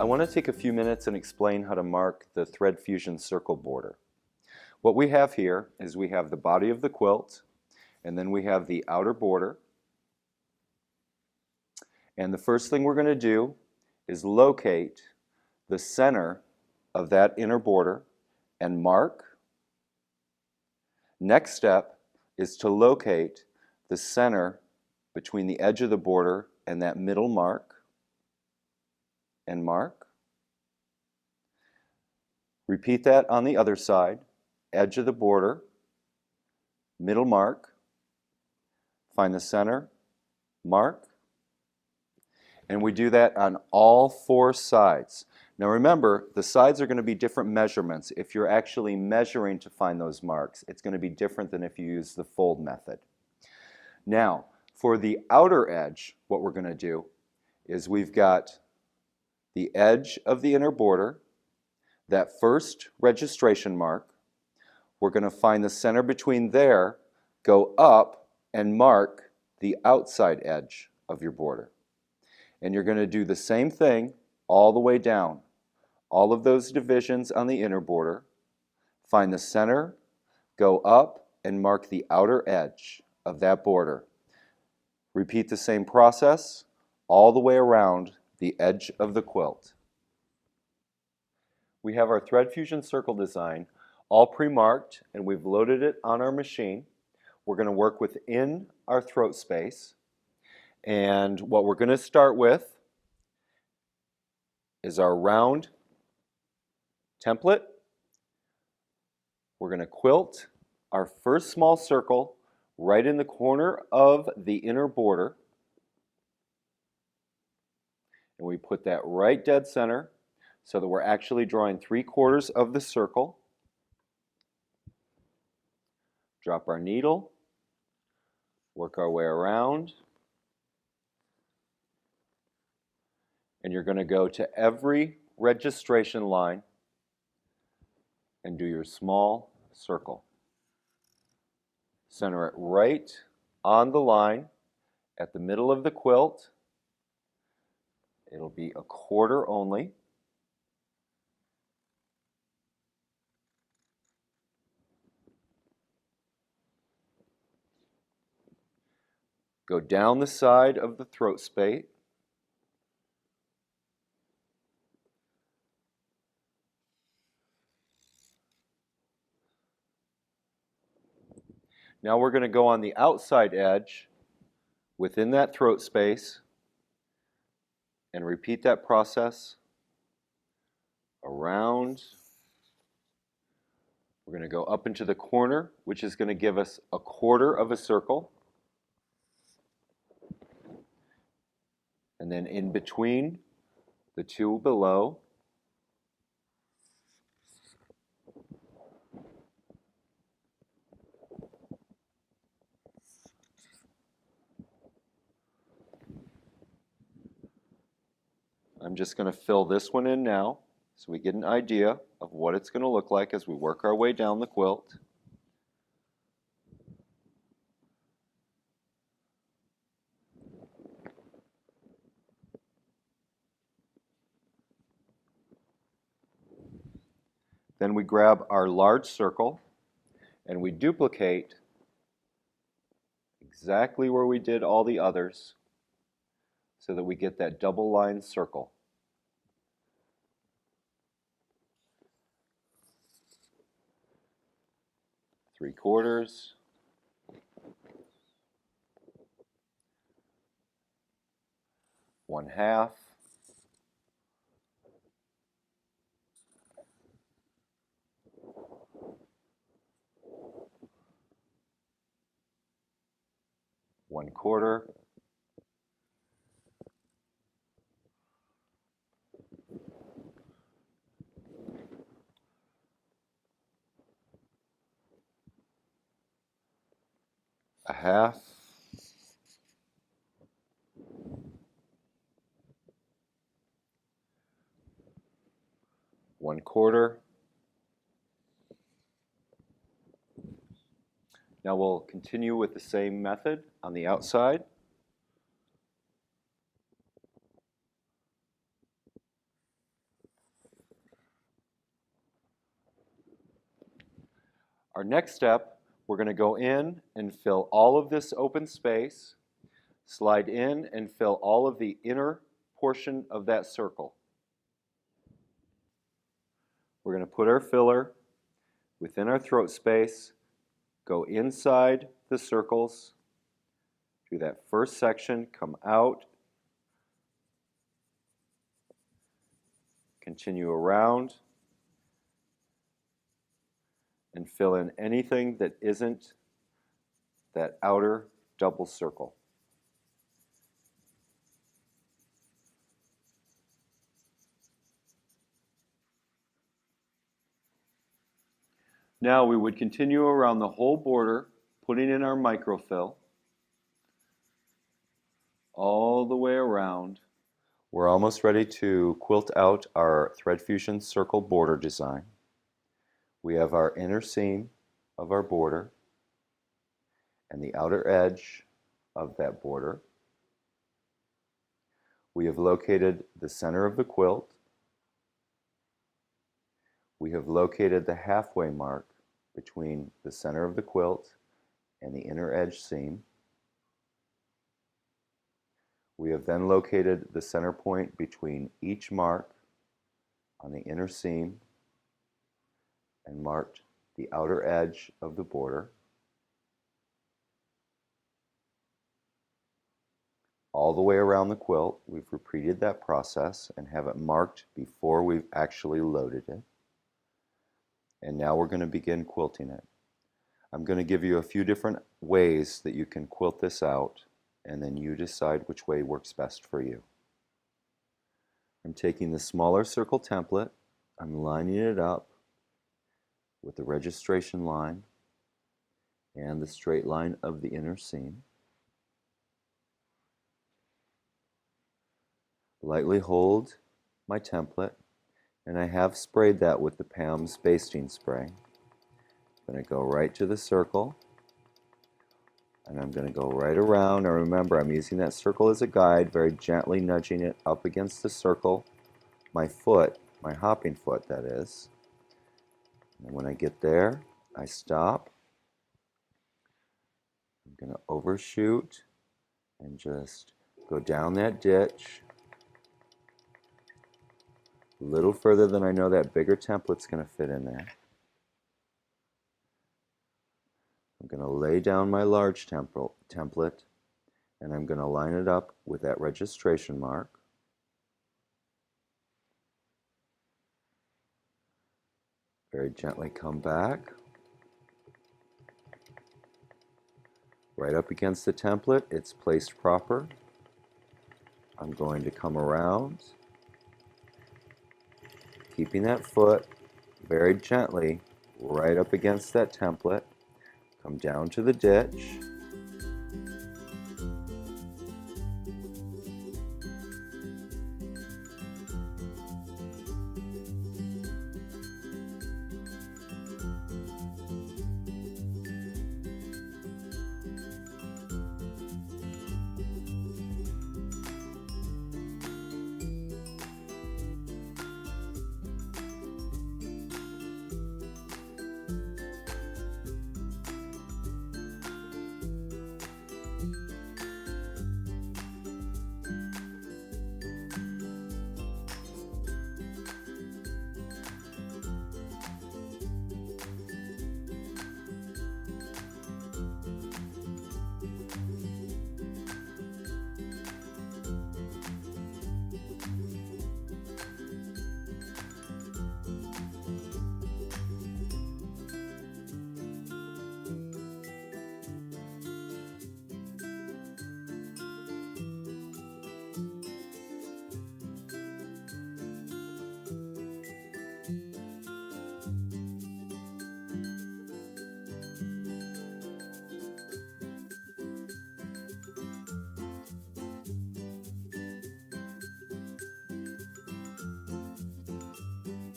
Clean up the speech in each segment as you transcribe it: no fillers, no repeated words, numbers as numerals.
I want to take a few minutes and explain how to mark the thread fusion circle border. What we have here is we have the body of the quilt, and then we have the outer border. And the first thing we're going to do is locate the center of that inner border and mark. Next step is to locate the center between the edge of the border and that middle mark, and mark. Repeat that on the other side, edge of the border, middle mark, find the center, mark, and we do that on all four sides. Now remember, the sides are going to be different measurements. If you're actually measuring to find those marks, it's going to be different than if you use the fold method. Now, for the outer edge, what we're going to do is we've got the edge of the inner border, that first registration mark. We're going to find the center between there, go up and mark the outside edge of your border. And you're going to do the same thing all the way down. All of those divisions on the inner border, find the center, go up and mark the outer edge of that border. Repeat the same process all the way around the edge of the quilt. We have our thread fusion circle design all pre-marked, and we've loaded it on our machine. We're going to work within our throat space, and what we're going to start with is our round template. We're going to quilt our first small circle right in the corner of the inner border. And we put that right dead center so that we're actually drawing 3/4 of the circle. Drop our needle, work our way around, and you're going to go to every registration line and do your small circle. Center it right on the line at the middle of the quilt. It'll be 1/4 only. Go down the side of the throat spate. Now we're going to go on the outside edge within that throat space and repeat that process around. We're going to go up into the corner, which is going to give us 1/4 of a circle. And then in between the two below, I'm just going to fill this one in now so we get an idea of what it's going to look like as we work our way down the quilt. Then we grab our large circle and we duplicate exactly where we did all the others so that we get that double line circle. Three-quarters. One half. One quarter. A half. One quarter. Now we'll continue with the same method on the outside. Our next step, we're going to go in and fill all of this open space, slide in and fill all of the inner portion of that circle. We're going to put our filler within our throat space, go inside the circles, do that first section, come out, continue around, and fill in anything that isn't that outer double circle. Now we would continue around the whole border, putting in our microfill all the way around. We're almost ready to quilt out our Thread Fusion circle border design. We have our inner seam of our border and the outer edge of that border. We have located the center of the quilt. We have located the halfway mark between the center of the quilt and the inner edge seam. We have then located the center point between each mark on the inner seam and marked the outer edge of the border. All the way around the quilt, we've repeated that process and have it marked before we've actually loaded it. And now we're going to begin quilting it. I'm going to give you a few different ways that you can quilt this out, and then you decide which way works best for you. I'm taking the smaller circle template, I'm lining it up with the registration line and the straight line of the inner seam. Lightly hold my template, and I have sprayed that with the PAM's basting spray. I'm going to go right to the circle, and I'm going to go right around. And remember, I'm using that circle as a guide, very gently nudging it up against the circle, my foot, my hopping foot that is. And when I get there, I stop. I'm going to overshoot and just go down that ditch a little further than I know that bigger template's going to fit in there. I'm going to lay down my large template, and I'm going to line it up with that registration mark. Very gently come back, right up against the template. It's placed proper. I'm going to come around, keeping that foot very gently right up against that template. Come down to the ditch.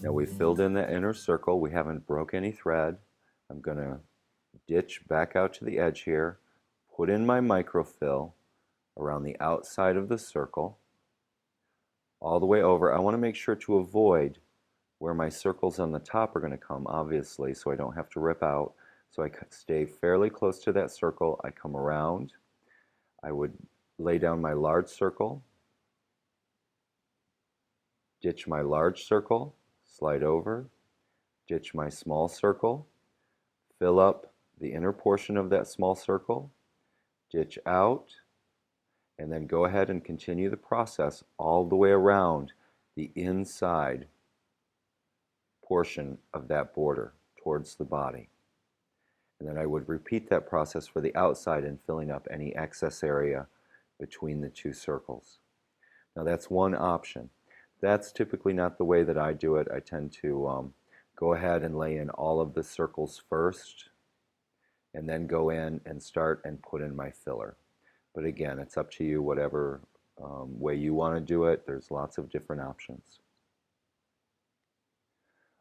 Now we've filled in the inner circle. We haven't broke any thread. I'm going to ditch back out to the edge here, put in my microfill around the outside of the circle, all the way over. I want to make sure to avoid where my circles on the top are going to come, obviously, so I don't have to rip out. So I stay fairly close to that circle. I come around. I would lay down my large circle, ditch my large circle, slide over, ditch my small circle, fill up the inner portion of that small circle, ditch out, and then go ahead and continue the process all the way around the inside portion of that border towards the body. And then I would repeat that process for the outside and filling up any excess area between the two circles. Now that's one option. That's typically not the way that I do it. I tend to go ahead and lay in all of the circles first and then go in and start and put in my filler. But again, it's up to you, whatever way you want to do it. There's lots of different options.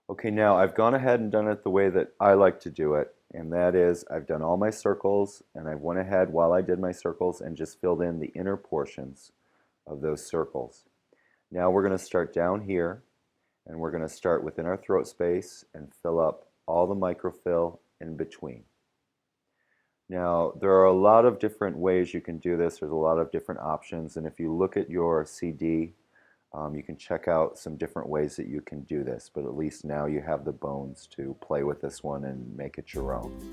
Okay, now I've gone ahead and done it the way that I like to do it, and that is I've done all my circles, and I went ahead while I did my circles and just filled in the inner portions of those circles. Now we're going to start down here, and we're going to start within our throat space and fill up all the microfill in between. Now, there are a lot of different ways you can do this. There's a lot of different options, and if you look at your CD, you can check out some different ways that you can do this, but at least now you have the bones to play with this one and make it your own.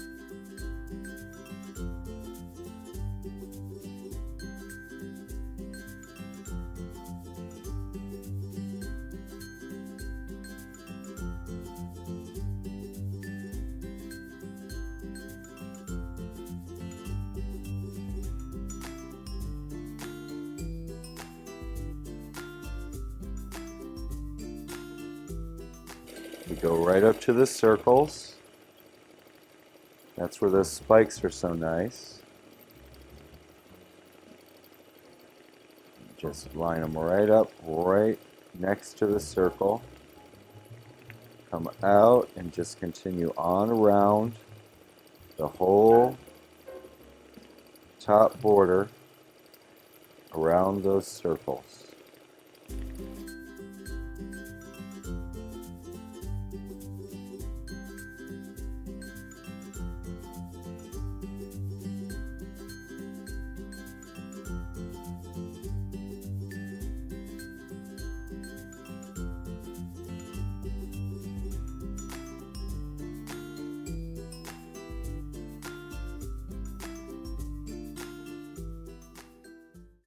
We go right up to the circles. That's where those spikes are so nice. Just line them right up, right next to the circle. Come out and just continue on around the whole top border around those circles.